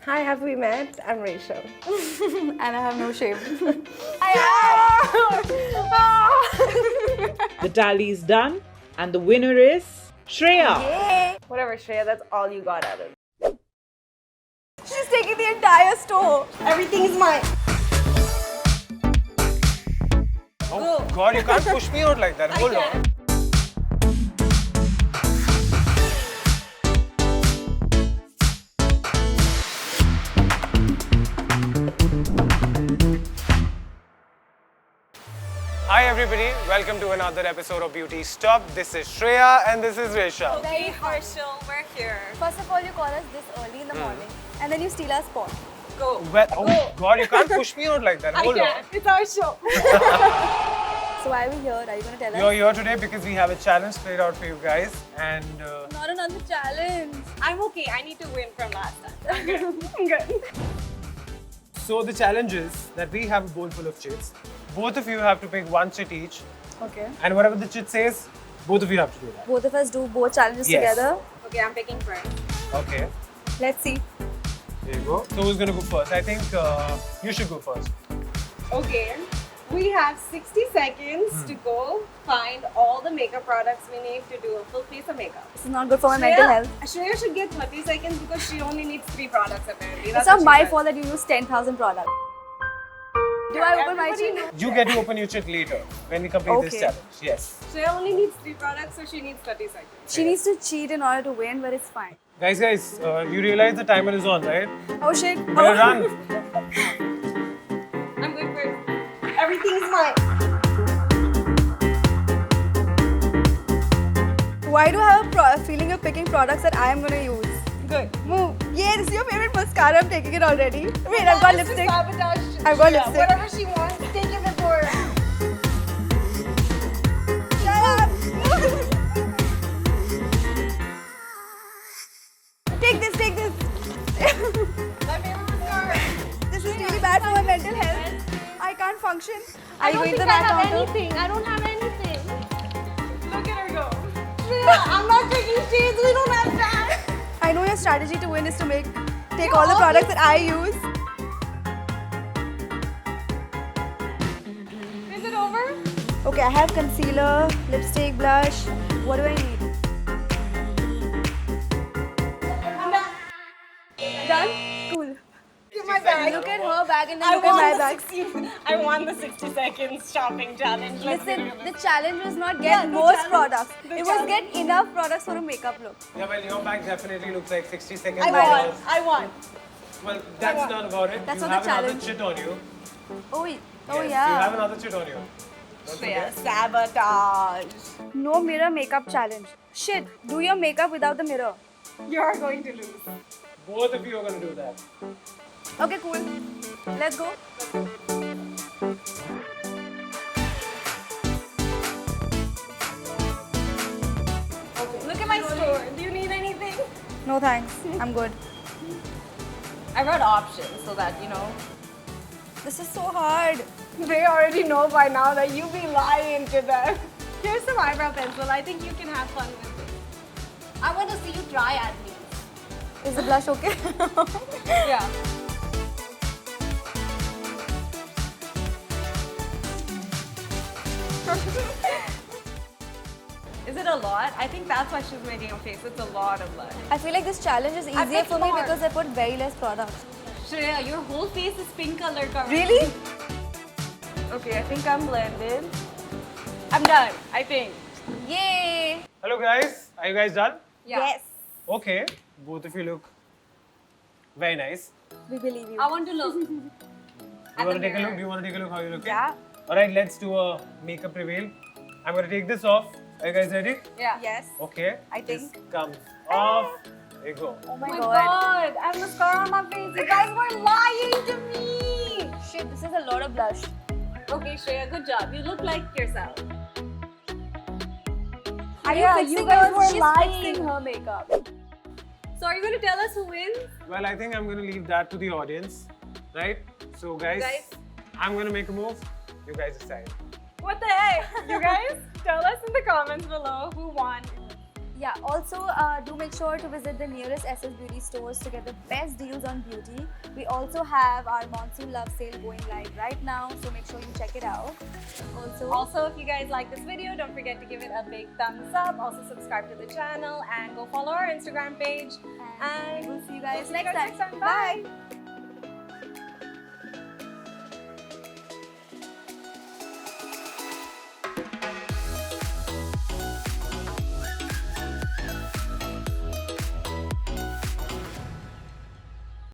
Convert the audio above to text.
Hi, have we met? I'm Resham. And I have no shame. The tally is done and the winner is Shreya. Yay! Whatever, Shreya, that's all you got out of it. She's taking the entire store. Everything is mine. Oh God, you can't push me out like that. Hold on. Hi everybody, welcome to another episode of Beauty Stop. This is Shreya and this is Resham. Very partial. We're here. First of all, you call us this early in the morning, and then you steal our spot. Well, oh God, you can't push me out like that. Hold on. It's our show. So why are we here? Are you going to tell us? You're here today because we have a challenge played out for you guys and Not another challenge. I'm okay. I need to win from last time. I'm good. so the challenge is that we have a bowl full of chits. Both of you have to pick one chit each Okay. and whatever the chit says, both of you have to do that. Both of us do both challenges Yes. together. Okay, I'm picking first. Okay, Let's see. there you go. So who's gonna go first? I think you should go first. Okay, we have 60 seconds to go find all the makeup products we need to do a full face of makeup. This is not good for my mental health. Shreya should get 30 seconds because she only needs 3 products apparently. It's not my fault that you use 10,000 products. Do I open my Everybody chit? You get to open your chit later when we complete this Okay. challenge. Yes. Shreya only needs 3 products, so she needs 30 seconds. She needs to cheat in order to win, but it's fine. Guys, you realize the timer is on, right? Oh shit. Better run. I'm going first. Everything is mine. Why do I have a feeling of picking products that I am going to use? Good. Move. Yeah, this is your favorite mascara. I'm taking it already. Wait, I've got This is lipstick. sabotage. I've got Shreya. lipstick. Whatever she wants, take it before. Shut up. Take this, take this. My favorite mascara. This is really bad for my mental health. I can't function. Are you going to the I back have counter? anything. I don't have anything. Look at her go. Shreya, I'm not taking shades. We don't have time. I know your strategy to win is to take all the products that I use. Is it over? Okay, I have concealer, lipstick, blush. What do I need? I'm done. Done? Cool. Give my bag. Look at her bag and then I look at my won, bag. I won the 60 seconds shopping challenge. Let's Listen, do the this. challenge was not Yeah, get the most challenge- products. the It was challenge. get enough products for a makeup look. Yeah, well, your bag definitely looks like 60 seconds. I won. I won. Well, that's not about it. That's you not have the another challenge. chit on you. Oh, Yes, oh You have yeah. another chit on you. Don't Shreya, forget. sabotage. No mirror makeup challenge. Shit, do your makeup without the mirror. You're going to lose. Both of you are going to do that. Okay, cool. Let's go. Look at my store. Do you need anything? No thanks. I'm good. I wrote options so that, you know, This is so hard. they already know by now that you be lying to them. Here's some eyebrow pencil. I think you can have fun with this. I want to see you try at least. Is the blush okay? Yeah. Is it a lot? I think that's why she's making a face. It's a lot of blood. I feel like this challenge is easier picked for me more. because I put very less products. Shreya, your whole face is pink color covered. Really? Okay, I think I'm blended. I'm done, I think. Yay! Hello, guys. Are you guys done? Yeah. Yes. Okay. Both of you look very nice. We believe you. I want to look. You want to take a look? Do you want to take a look how you look? Yeah. Alright, let's do a makeup reveal. I'm going to take this off. Are you guys ready? Yeah. Yes. Okay. I This think. comes off. There you go. Oh my Oh my god. god, I have mascara on my face. You guys were lying to me. Shit, this is a lot of blush. Okay, Shreya, good job. You look like yourself. Are Yeah, you fixing you guys hers? were She's lying. fixing her makeup. So are you going to tell us who wins? Well, I think I'm going to leave that to the audience. Right? So, guys, I'm going to make a move. You guys decide. What the heck? You guys, tell us in the comments below who won. Yeah, also do make sure to visit the nearest SSBeauty stores to get the best deals on beauty. We also have our Monsoon Love Sale going live right now, so make sure you check it out. Also, if you guys like this video, don't forget to give it a big thumbs up. Also, subscribe to the channel and go follow our Instagram page. And we'll see you guys next time. Bye!